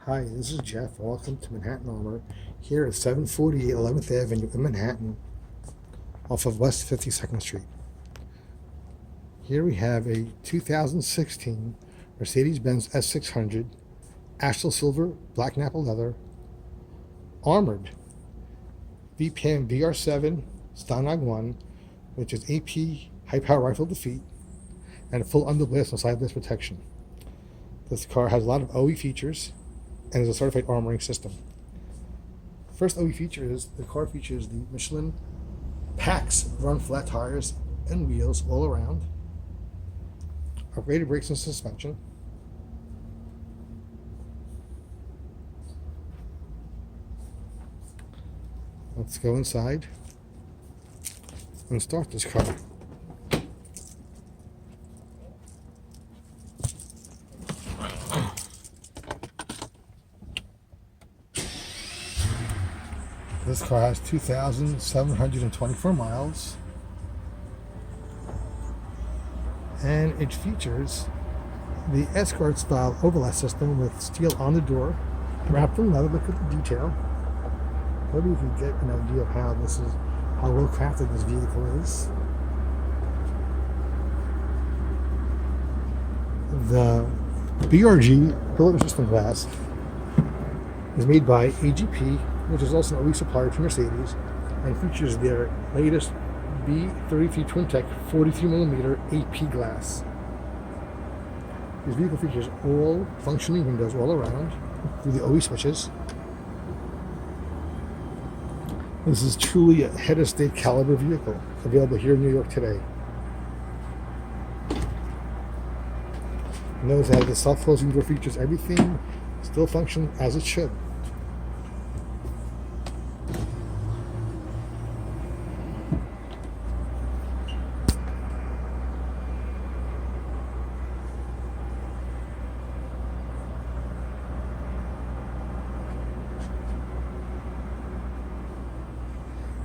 Hi, this is Jeff. Welcome to Manhattan Armor here at 748 11th Avenue in Manhattan off of West 52nd Street. Here we have a 2016 Mercedes-Benz S600 Astral Silver black Nappa leather armored VPM VR7 Stanag 1, which is AP high power rifle defeat and a full underblast and side blast protection. This car has a lot of OE features and is a certified armoring system. First OE feature is the car features the Michelin PAX run flat tires and wheels all around, upgraded brakes and suspension, let's go inside and start this car. This car has 2,724 miles, and it features the Escort style overlay system with steel on the door, wrapped in leather. Look at the detail. Maybe you can get an idea of how well crafted this vehicle is. The BRG pillar system glass is made by AGP, which is also an OE supplier to Mercedes, and features their latest B33 TWINTEK 43mm AP glass. This vehicle features all functioning windows all around through the OE switches. This is truly a head of state caliber vehicle available here in New York today. Notice that the self-closing door features everything still function as it should.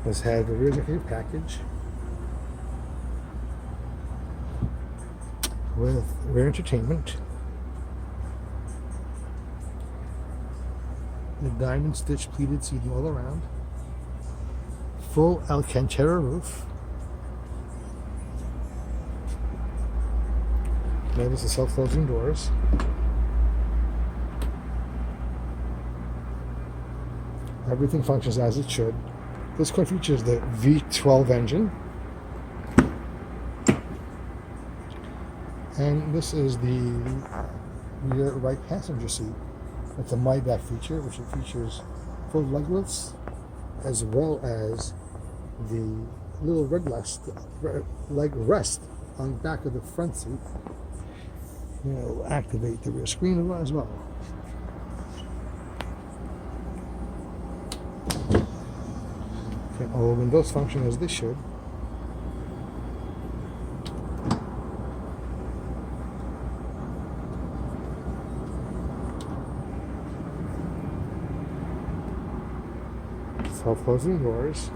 This had the rear executive package with rear entertainment, the diamond stitch pleated seating all around, full Alcantara roof. Notice the self-closing doors. Everything functions as it should. This car features the V12 engine, and this is the rear right passenger seat with the My Back feature, which features full leg lifts as well as the little leg rest on the back of the front seat. It'll activate the rear screen as well. All windows function as they should. Self-closing doors.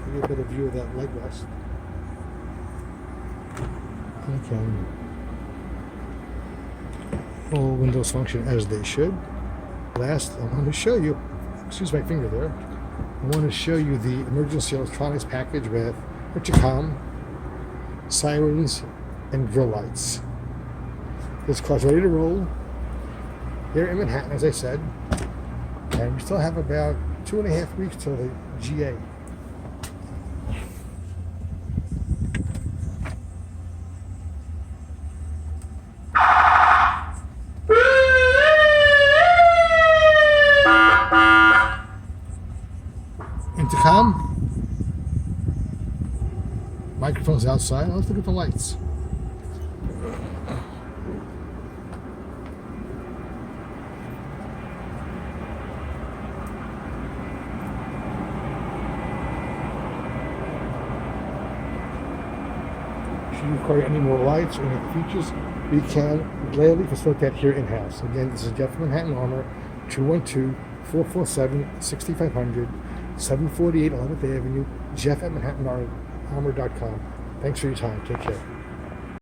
Give you a better view of that leg rest. Okay. All windows function as they should. Last, I want to show you, excuse my finger there, I want to show you the emergency electronics package with INTERCOM, sirens, and grill lights. This car's ready to roll here in Manhattan, as I said, and we still have about 2.5 weeks till the GA. INTERCOM, microphones outside. Let's look at the lights. Should you require any more lights or any features, we can gladly facilitate here in-house. Again, this is Jeff from Manhattan Armor, 212-447-6500. 748 11th Avenue, Jeff at ManhattanArmor.com. Thanks for your time. Take care.